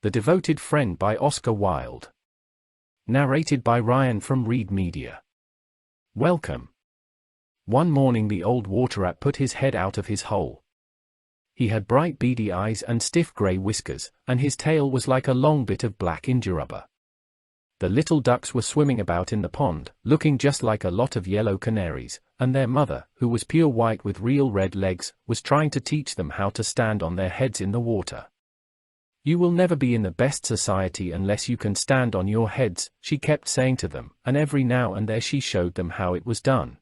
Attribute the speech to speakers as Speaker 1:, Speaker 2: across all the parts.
Speaker 1: The Devoted Friend by Oscar Wilde. Narrated by Ryan from Reed Media. Welcome. One morning the old water rat put his head out of his hole. He had bright beady eyes and stiff grey whiskers, and his tail was like a long bit of black india-rubber. The little ducks were swimming about in the pond, looking just like a lot of yellow canaries, and their mother, who was pure white with real red legs, was trying to teach them how to stand on their heads in the water. "You will never be in the best society unless you can stand on your heads," she kept saying to them, and every now and then she showed them how it was done.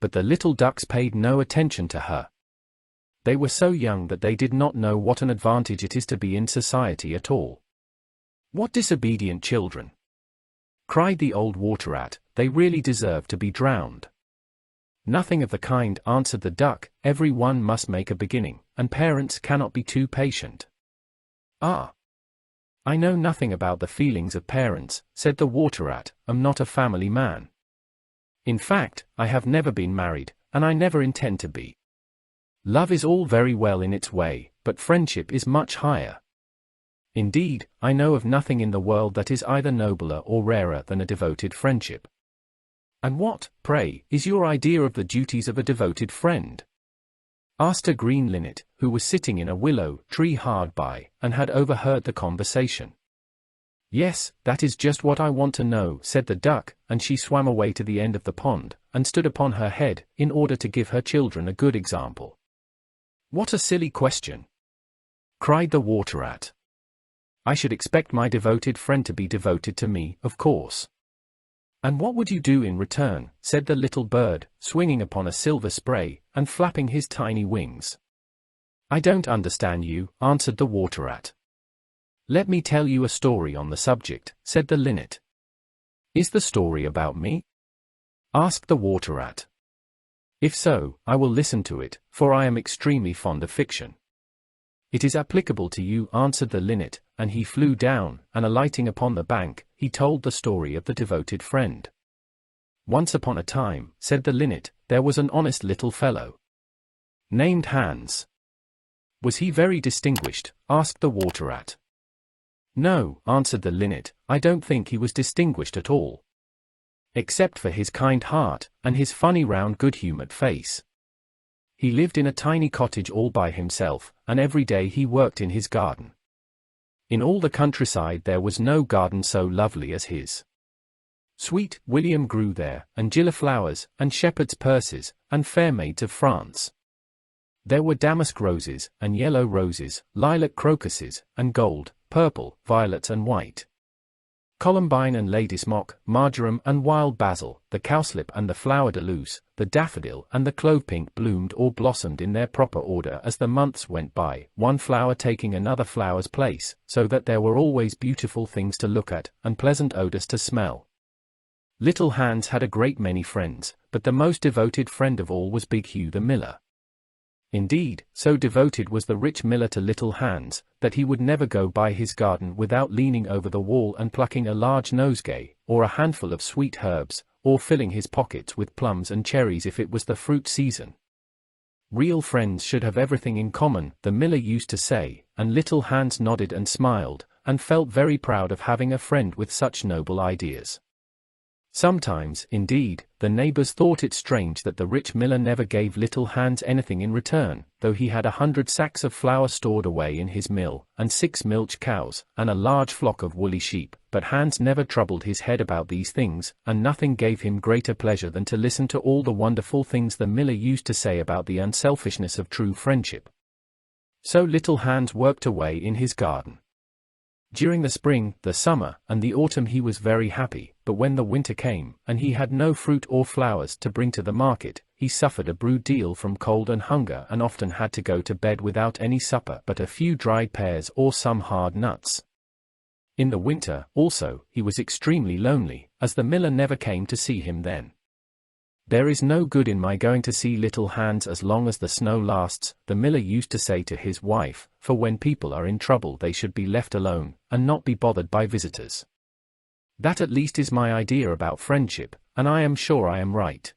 Speaker 1: But the little ducks paid no attention to her. They were so young that they did not know what an advantage it is to be in society at all. "What disobedient children!" cried the old water rat, "they really deserve to be drowned." "Nothing of the kind," answered the duck, "every one must make a beginning, and parents cannot be too patient." "Ah! I know nothing about the feelings of parents," said the water rat, "I'm not a family man. In fact, I have never been married, and I never intend to be. Love is all very well in its way, but friendship is much higher. Indeed, I know of nothing in the world that is either nobler or rarer than a devoted friendship." "And what, pray, is your idea of the duties of a devoted friend?" asked a green linnet, who was sitting in a willow tree hard by, and had overheard the conversation. "Yes, that is just what I want to know," said the duck, and she swam away to the end of the pond, and stood upon her head, in order to give her children a good example. "What a silly question!" cried the water rat. "I should expect my devoted friend to be devoted to me, of course." "And what would you do in return?" said the little bird, swinging upon a silver spray, and flapping his tiny wings. "I don't understand you," answered the water rat. "Let me tell you a story on the subject," said the linnet. "Is the story about me?" asked the water rat. "If so, I will listen to it, for I am extremely fond of fiction." "It is applicable to you," answered the linnet, and he flew down, and alighting upon the bank, he told the story of the devoted friend. "Once upon a time," said the linnet, "there was an honest little fellow named Hans." "Was he very distinguished?" asked the water rat. "No," answered the linnet, "I don't think he was distinguished at all. Except for his kind heart, and his funny round good-humored face. He lived in a tiny cottage all by himself, and every day he worked in his garden. In all the countryside there was no garden so lovely as his. Sweet William grew there, and gilliflowers, and shepherd's purses, and fair maids of France. There were damask roses, and yellow roses, lilac crocuses, and gold, purple, violets and white. Columbine and ladysmock, marjoram and wild basil, the cowslip and the flower de luce, the daffodil and the clovepink bloomed or blossomed in their proper order as the months went by, one flower taking another flower's place, so that there were always beautiful things to look at, and pleasant odors to smell. Little Hans had a great many friends, but the most devoted friend of all was Big Hugh the miller. Indeed, so devoted was the rich miller to little Hans, that he would never go by his garden without leaning over the wall and plucking a large nosegay, or a handful of sweet herbs, or filling his pockets with plums and cherries if it was the fruit season. Real friends should have everything in common, the miller used to say, and little Hans nodded and smiled, and felt very proud of having a friend with such noble ideas. Sometimes, indeed, the neighbors thought it strange that the rich miller never gave little Hans anything in return, though he had 100 sacks of flour stored away in his mill, and 6 milch cows, and a large flock of woolly sheep, but Hans never troubled his head about these things, and nothing gave him greater pleasure than to listen to all the wonderful things the miller used to say about the unselfishness of true friendship. So little Hans worked away in his garden. During the spring, the summer, and the autumn he was very happy, but when the winter came, and he had no fruit or flowers to bring to the market, he suffered a brutal deal from cold and hunger and often had to go to bed without any supper but a few dried pears or some hard nuts. In the winter, also, he was extremely lonely, as the miller never came to see him then. "There is no good in my going to see little Hans as long as the snow lasts," the miller used to say to his wife, "for when people are in trouble they should be left alone, and not be bothered by visitors. That at least is my idea about friendship, and I am sure I am right.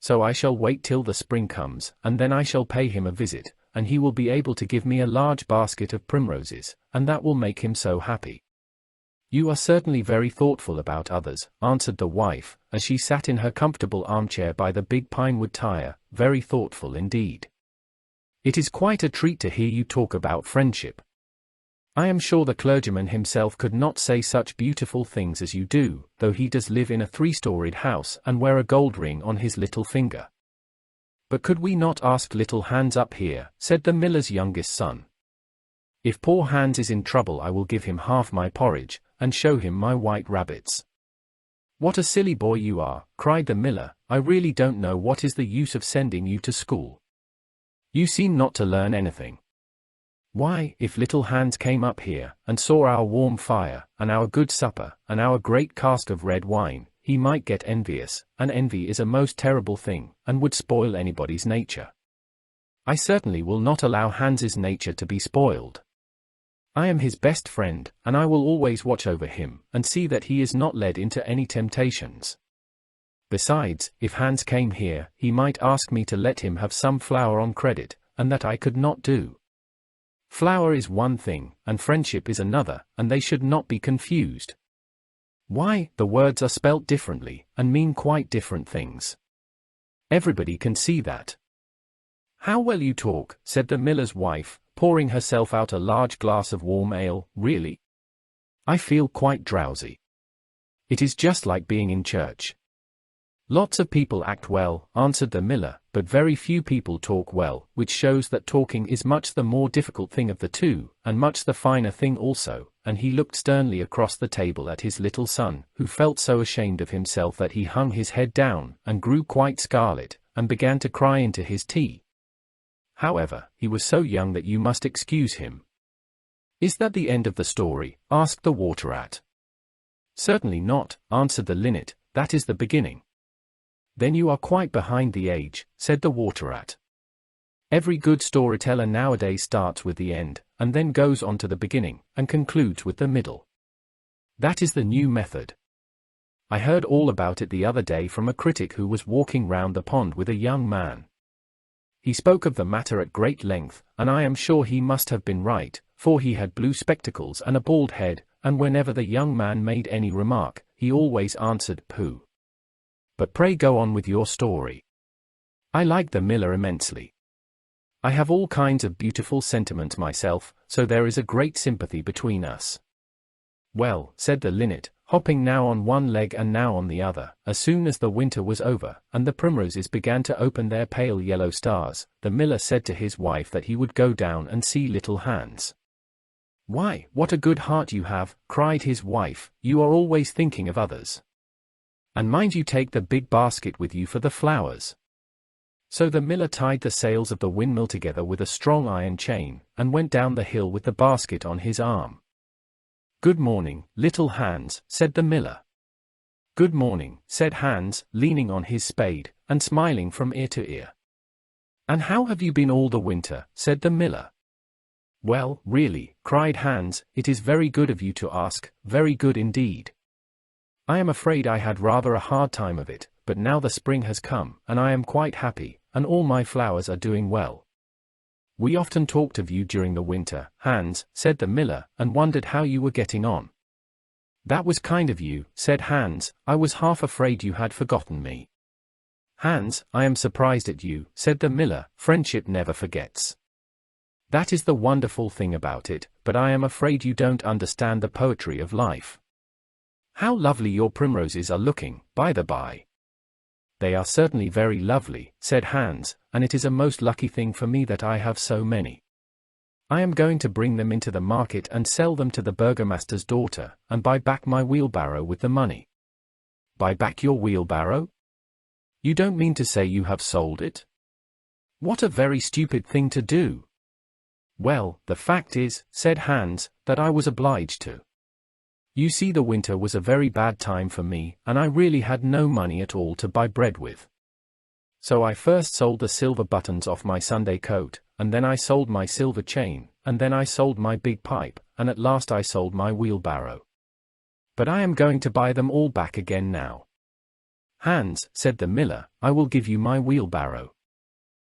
Speaker 1: So I shall wait till the spring comes, and then I shall pay him a visit, and he will be able to give me a large basket of primroses, and that will make him so happy." "You are certainly very thoughtful about others," answered the wife, as she sat in her comfortable armchair by the big pinewood tire, "very thoughtful indeed. It is quite a treat to hear you talk about friendship. I am sure the clergyman himself could not say such beautiful things as you do, though he does live in a 3-storied house and wear a gold ring on his little finger." "But could we not ask little Hans up here?" said the miller's youngest son. "If poor Hans is in trouble, I will give him half my porridge, and show him my white rabbits." "What a silly boy you are," cried the miller. "I really don't know what is the use of sending you to school. You seem not to learn anything. Why, if little Hans came up here, and saw our warm fire, and our good supper, and our great cask of red wine, he might get envious, and envy is a most terrible thing, and would spoil anybody's nature. I certainly will not allow Hans's nature to be spoiled. I am his best friend, and I will always watch over him, and see that he is not led into any temptations. Besides, if Hans came here, he might ask me to let him have some flour on credit, and that I could not do. Flour is one thing, and friendship is another, and they should not be confused. Why, the words are spelt differently, and mean quite different things. Everybody can see that." "How well you talk," said the miller's wife, pouring herself out a large glass of warm ale. "Really, I feel quite drowsy. It is just like being in church." "Lots of people act well," answered the miller, "but very few people talk well, which shows that talking is much the more difficult thing of the two, and much the finer thing also," and he looked sternly across the table at his little son, who felt so ashamed of himself that he hung his head down, and grew quite scarlet, and began to cry into his tea. However, he was so young that you must excuse him. "Is that the end of the story?" asked the water rat. "Certainly not," answered the linnet, "that is the beginning." "Then you are quite behind the age," said the water rat. "Every good storyteller nowadays starts with the end, and then goes on to the beginning, and concludes with the middle. That is the new method. I heard all about it the other day from a critic who was walking round the pond with a young man. He spoke of the matter at great length, and I am sure he must have been right, for he had blue spectacles and a bald head, and whenever the young man made any remark, he always answered, 'Pooh.' But pray go on with your story." "I like the miller immensely. I have all kinds of beautiful sentiments myself, so there is a great sympathy between us." "Well," said the linnet, hopping now on one leg and now on the other, "as soon as the winter was over, and the primroses began to open their pale yellow stars, the miller said to his wife that he would go down and see little Hans." "Why, what a good heart you have," cried his wife, "you are always thinking of others. And mind you take the big basket with you for the flowers." So the miller tied the sails of the windmill together with a strong iron chain, and went down the hill with the basket on his arm. "Good morning, little Hans," said the miller. "Good morning," said Hans, leaning on his spade, and smiling from ear to ear. "And how have you been all the winter?" said the miller. "Well, really," cried Hans, "it is very good of you to ask, very good indeed. I am afraid I had rather a hard time of it, but now the spring has come, and I am quite happy, and all my flowers are doing well." "We often talked of you during the winter, Hans," said the miller, "and wondered how you were getting on." "That was kind of you," said Hans. "I was half afraid you had forgotten me." "Hans, I am surprised at you," said the miller. "Friendship never forgets. That is the wonderful thing about it, but I am afraid you don't understand the poetry of life. How lovely your primroses are looking, by the by." "They are certainly very lovely," said Hans, "and it is a most lucky thing for me that I have so many. I am going to bring them into the market and sell them to the burgomaster's daughter, and buy back my wheelbarrow with the money." "Buy back your wheelbarrow? You don't mean to say you have sold it? What a very stupid thing to do." "Well, the fact is," said Hans, "that I was obliged to. You see, the winter was a very bad time for me, and I really had no money at all to buy bread with. So I first sold the silver buttons off my Sunday coat, and then I sold my silver chain, and then I sold my big pipe, and at last I sold my wheelbarrow. But I am going to buy them all back again now." "Hans," said the miller, "I will give you my wheelbarrow."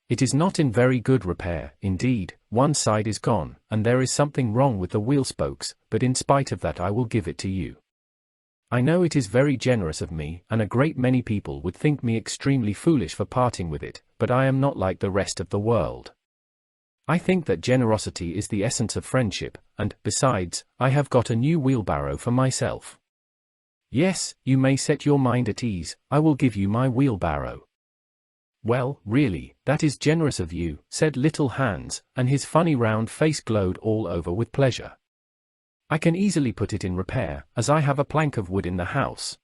Speaker 1: It is not in very good repair, indeed, one side is gone, and there is something wrong with the wheel spokes, but in spite of that I will give it to you. I know it is very generous of me, and a great many people would think me extremely foolish for parting with it, but I am not like the rest of the world. I think that generosity is the essence of friendship, and, besides, I have got a new wheelbarrow for myself. Yes, you may set your mind at ease, I will give you my wheelbarrow. Well, really, that is generous of you, said Little Hans, and his funny round face glowed all over with pleasure. I can easily put it in repair, as I have a plank of wood in the house.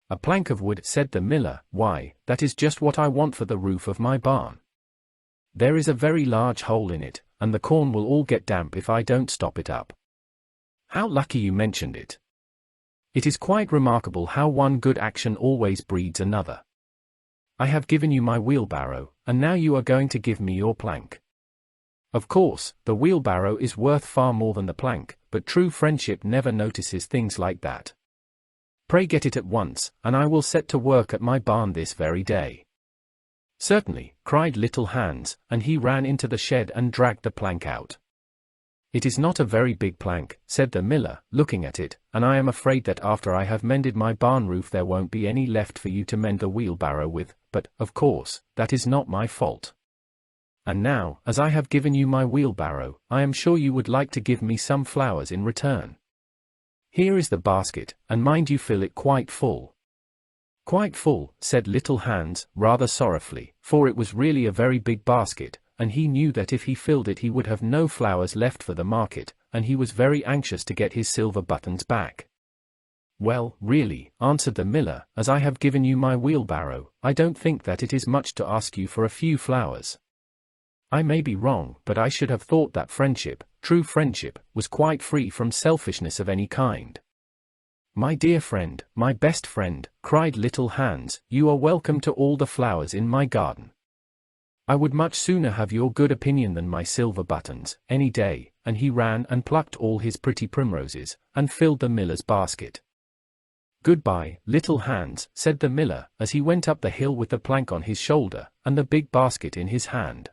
Speaker 1: A plank of wood, said the miller, why, that is just what I want for the roof of my barn. There is a very large hole in it, and the corn will all get damp if I don't stop it up. How lucky you mentioned it. It is quite remarkable how one good action always breeds another. I have given you my wheelbarrow, and now you are going to give me your plank. Of course, the wheelbarrow is worth far more than the plank, but true friendship never notices things like that. Pray get it at once, and I will set to work at my barn this very day. Certainly, cried Little Hans, and he ran into the shed and dragged the plank out. It is not a very big plank, said the miller, looking at it, and I am afraid that after I have mended my barn roof there won't be any left for you to mend the wheelbarrow with, but, of course, that is not my fault. And now, as I have given you my wheelbarrow, I am sure you would like to give me some flowers in return. Here is the basket, and mind you fill it quite full. Quite full, said Little Hans, rather sorrowfully, for it was really a very big basket, and he knew that if he filled it he would have no flowers left for the market, and he was very anxious to get his silver buttons back. Well, really, answered the miller, as I have given you my wheelbarrow, I don't think that it is much to ask you for a few flowers. I may be wrong, but I should have thought that friendship, true friendship, was quite free from selfishness of any kind. My dear friend, my best friend, cried Little Hans, you are welcome to all the flowers in my garden. I would much sooner have your good opinion than my silver buttons, any day, and he ran and plucked all his pretty primroses, and filled the miller's basket. Goodbye, Little Hans, said the miller, as he went up the hill with the plank on his shoulder, and the big basket in his hand.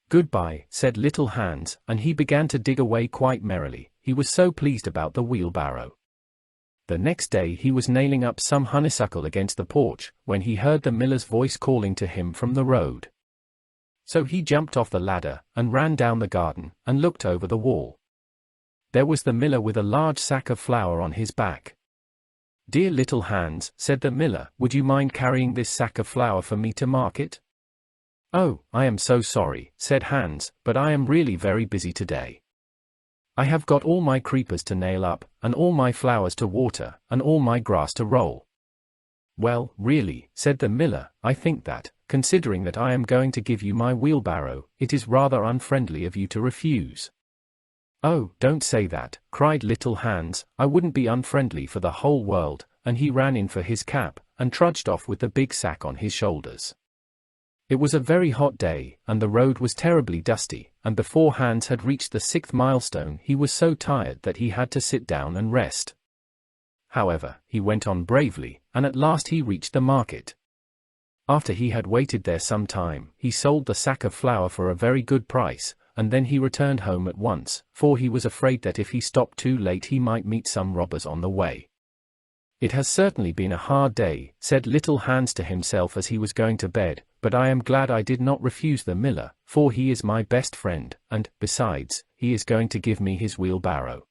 Speaker 1: Goodbye, said Little Hans, and he began to dig away quite merrily, he was so pleased about the wheelbarrow. The next day he was nailing up some honeysuckle against the porch, when he heard the miller's voice calling to him from the road. So he jumped off the ladder, and ran down the garden, and looked over the wall. There was the miller with a large sack of flour on his back. Dear Little Hans, said the miller, would you mind carrying this sack of flour for me to market? Oh, I am so sorry, said Hans, but I am really very busy today. I have got all my creepers to nail up, and all my flowers to water, and all my grass to roll. Well, really, said the miller, I think that, considering that I am going to give you my wheelbarrow, it is rather unfriendly of you to refuse. Oh, don't say that, cried Little Hans, I wouldn't be unfriendly for the whole world, and he ran in for his cap, and trudged off with the big sack on his shoulders. It was a very hot day, and the road was terribly dusty, and before Hans had reached the 6th milestone he was so tired that he had to sit down and rest. However, he went on bravely, and at last he reached the market. After he had waited there some time, he sold the sack of flour for a very good price, and then he returned home at once, for he was afraid that if he stopped too late he might meet some robbers on the way. It has certainly been a hard day, said Little Hans to himself as he was going to bed, but I am glad I did not refuse the miller, for he is my best friend, and, besides, he is going to give me his wheelbarrow.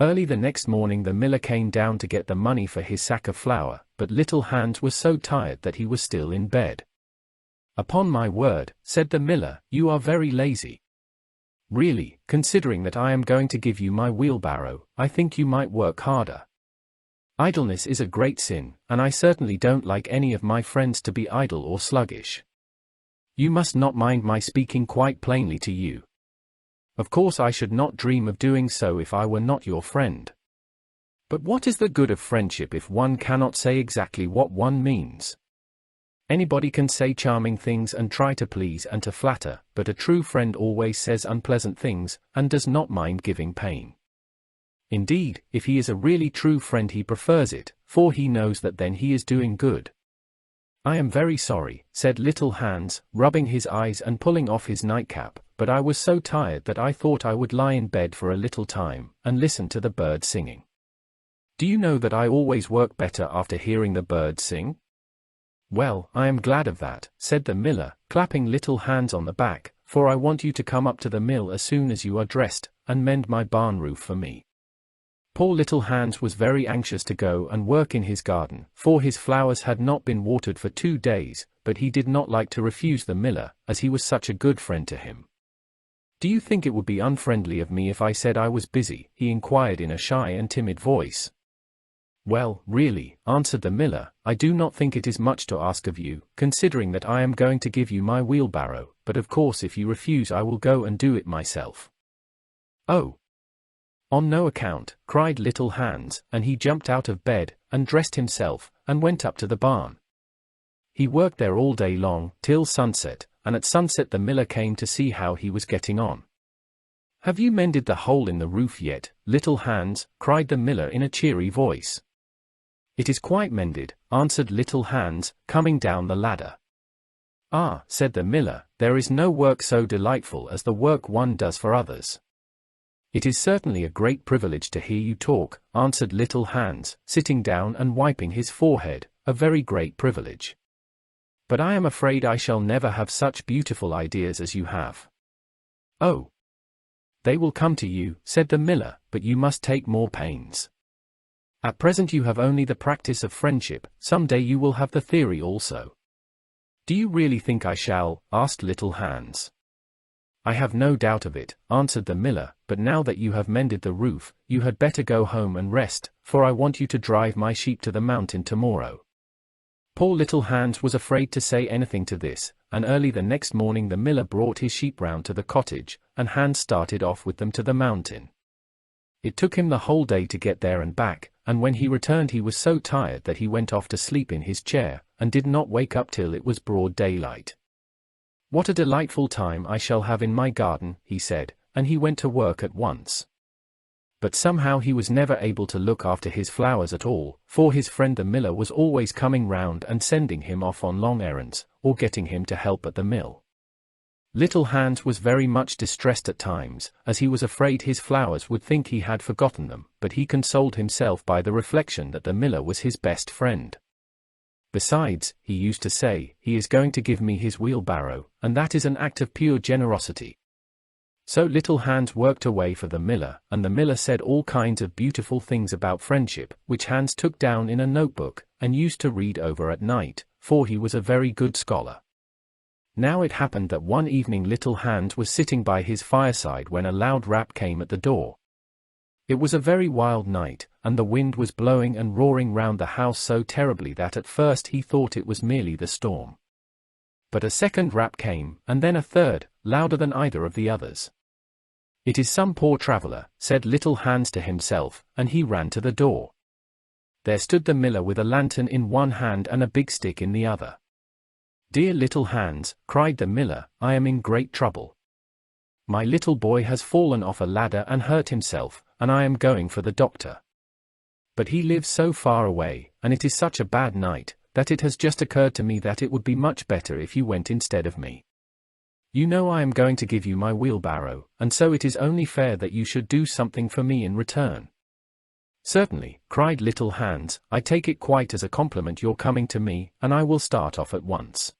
Speaker 1: Early the next morning the miller came down to get the money for his sack of flour, but Little Hans was so tired that he was still in bed. Upon my word, said the miller, you are very lazy. Really, considering that I am going to give you my wheelbarrow, I think you might work harder. Idleness is a great sin, and I certainly don't like any of my friends to be idle or sluggish. You must not mind my speaking quite plainly to you. Of course I should not dream of doing so if I were not your friend. But what is the good of friendship if one cannot say exactly what one means? Anybody can say charming things and try to please and to flatter, but a true friend always says unpleasant things, and does not mind giving pain. Indeed, if he is a really true friend he prefers it, for he knows that then he is doing good. "I am very sorry," said little Hans, rubbing his eyes and pulling off his nightcap, "but I was so tired that I thought I would lie in bed for a little time and listen to the birds singing. Do you know that I always work better after hearing the birds sing?" "Well, I am glad of that," said the miller, clapping little Hans on the back, "for I want you to come up to the mill as soon as you are dressed, and mend my barn roof for me." Poor little Hans was very anxious to go and work in his garden, for his flowers had not been watered for 2 days, but he did not like to refuse the miller, as he was such a good friend to him. "Do you think it would be unfriendly of me if I said I was busy?" he inquired in a shy and timid voice. "Well, really," answered the miller, "I do not think it is much to ask of you, considering that I am going to give you my wheelbarrow, but of course if you refuse I will go and do it myself." "Oh! On no account," cried little Hans, and he jumped out of bed, and dressed himself, and went up to the barn. He worked there all day long, till sunset, and at sunset the miller came to see how he was getting on. "Have you mended the hole in the roof yet, little Hans?" cried the miller in a cheery voice. "It is quite mended," answered little Hans, coming down the ladder. "Ah," said the miller, "there is no work so delightful as the work one does for others." "It is certainly a great privilege to hear you talk," answered little Hans, sitting down and wiping his forehead, "a very great privilege. But I am afraid I shall never have such beautiful ideas as you have." "Oh! They will come to you," said the miller, "but you must take more pains. At present you have only the practice of friendship, some day you will have the theory also." "Do you really think I shall?" asked little Hans. "I have no doubt of it," answered the miller, "but now that you have mended the roof, you had better go home and rest, for I want you to drive my sheep to the mountain tomorrow." Poor little Hans was afraid to say anything to this, and early the next morning the miller brought his sheep round to the cottage, and Hans started off with them to the mountain. It took him the whole day to get there and back, and when he returned he was so tired that he went off to sleep in his chair, and did not wake up till it was broad daylight. "What a delightful time I shall have in my garden," he said, and he went to work at once. But somehow he was never able to look after his flowers at all, for his friend the miller was always coming round and sending him off on long errands, or getting him to help at the mill. Little Hans was very much distressed at times, as he was afraid his flowers would think he had forgotten them, but he consoled himself by the reflection that the miller was his best friend. "Besides," he used to say, "he is going to give me his wheelbarrow, and that is an act of pure generosity." So little Hans worked away for the miller, and the miller said all kinds of beautiful things about friendship, which Hans took down in a notebook, and used to read over at night, for he was a very good scholar. Now it happened that one evening little Hans was sitting by his fireside when a loud rap came at the door. It was a very wild night, and the wind was blowing and roaring round the house so terribly that at first he thought it was merely the storm. But a second rap came, and then a third, louder than either of the others. "It is some poor traveller," said little Hans to himself, and he ran to the door. There stood the miller with a lantern in one hand and a big stick in the other. "Dear little Hans," cried the miller, "I am in great trouble. My little boy has fallen off a ladder and hurt himself, and I am going for the doctor. But he lives so far away, and it is such a bad night, that it has just occurred to me that it would be much better if you went instead of me. You know I am going to give you my wheelbarrow, and so it is only fair that you should do something for me in return." "Certainly," cried little Hans, "I take it quite as a compliment your coming to me, and I will start off at once.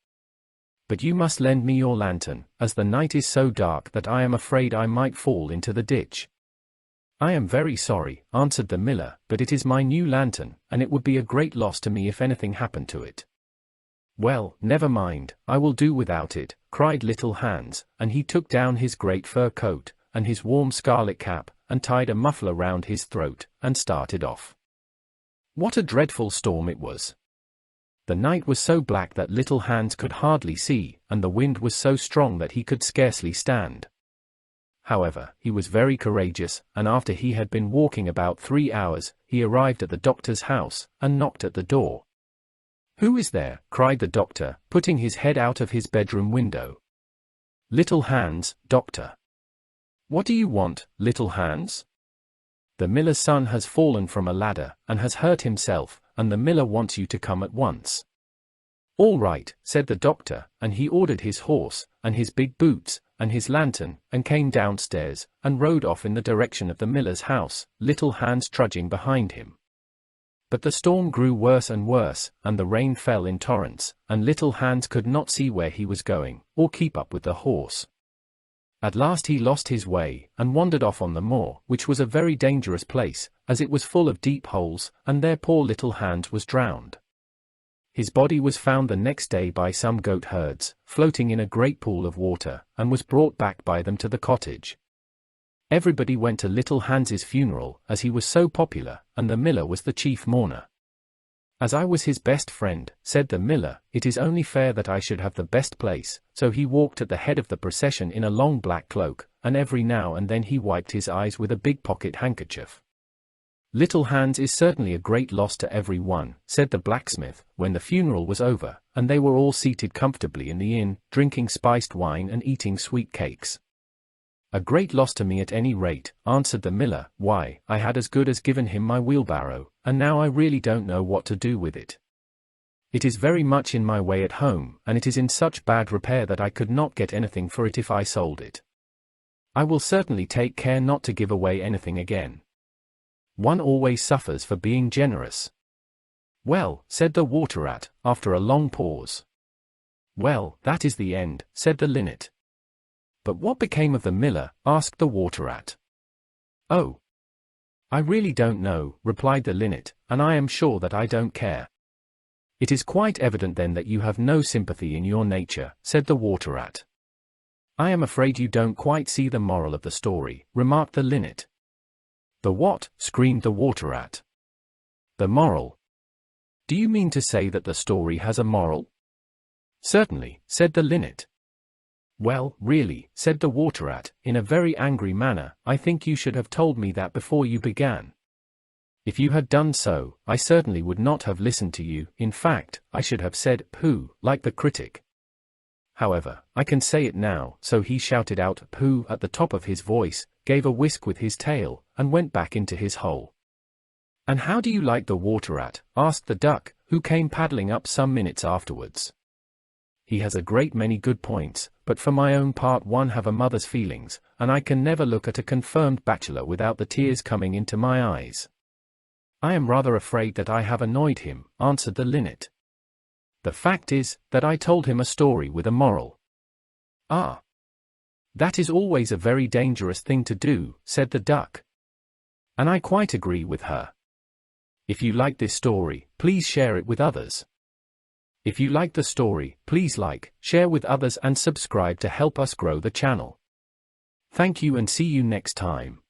Speaker 1: But you must lend me your lantern, as the night is so dark that I am afraid I might fall into the ditch." "I am very sorry," answered the miller, "but it is my new lantern, and it would be a great loss to me if anything happened to it." "Well, never mind, I will do without it," cried little Hans, and he took down his great fur coat, and his warm scarlet cap, and tied a muffler round his throat, and started off. What a dreadful storm it was! The night was so black that little Hans could hardly see, and the wind was so strong that he could scarcely stand. However, he was very courageous, and after he had been walking about 3 hours, he arrived at the doctor's house, and knocked at the door. "Who is there?" cried the doctor, putting his head out of his bedroom window. "Little Hans, doctor." "What do you want, little Hans?" "The miller's son has fallen from a ladder, and has hurt himself, and the miller wants you to come at once." "All right," said the doctor, and he ordered his horse, and his big boots, and his lantern, and came downstairs, and rode off in the direction of the miller's house, Little Hans trudging behind him. But the storm grew worse and worse, and the rain fell in torrents, and Little Hans could not see where he was going, or keep up with the horse. At last he lost his way, and wandered off on the moor, which was a very dangerous place, as it was full of deep holes, and there poor Little Hans was drowned. His body was found the next day by some goat herds, floating in a great pool of water, and was brought back by them to the cottage. Everybody went to Little Hans's funeral, as he was so popular, and the miller was the chief mourner. "As I was his best friend," said the miller, "it is only fair that I should have the best place," so he walked at the head of the procession in a long black cloak, and every now and then he wiped his eyes with a big pocket handkerchief. "Little Hans is certainly a great loss to every one," said the blacksmith, when the funeral was over, and they were all seated comfortably in the inn, drinking spiced wine and eating sweet cakes. "A great loss to me at any rate," answered the miller. "Why, I had as good as given him my wheelbarrow, and now I really don't know what to do with it. It is very much in my way at home, and it is in such bad repair that I could not get anything for it if I sold it. I will certainly take care not to give away anything again. One always suffers for being generous." "Well," said the water rat, after a long pause. "Well, that is the end," said the linnet. "But what became of the miller?" asked the water rat. "Oh, I really don't know," replied the linnet, "and I am sure that I don't care." "It is quite evident then that you have no sympathy in your nature," said the water rat. "I am afraid you don't quite see the moral of the story," remarked the linnet. "The what?" screamed the water rat. "The moral. Do you mean to say that the story has a moral?" "Certainly," said the linnet. "Well, really," said the water rat, in a very angry manner, "I think you should have told me that before you began. If you had done so, I certainly would not have listened to you. In fact, I should have said, 'Pooh,' like the critic. However, I can say it now." So he shouted out "Pooh" at the top of his voice, gave a whisk with his tail, and went back into his hole. "And how do you like the water rat?" asked the duck, who came paddling up some minutes afterwards. "He has a great many good points, but for my own part one have a mother's feelings, and I can never look at a confirmed bachelor without the tears coming into my eyes. I am rather afraid that I have annoyed him," answered the linnet. "The fact is, that I told him a story with a moral." "Ah! That is always a very dangerous thing to do," said the duck. "And I quite agree with her. If you like this story, please share it with others. If you like the story, please like, share with others and subscribe to help us grow the channel. Thank you and see you next time.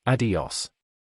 Speaker 1: Adios.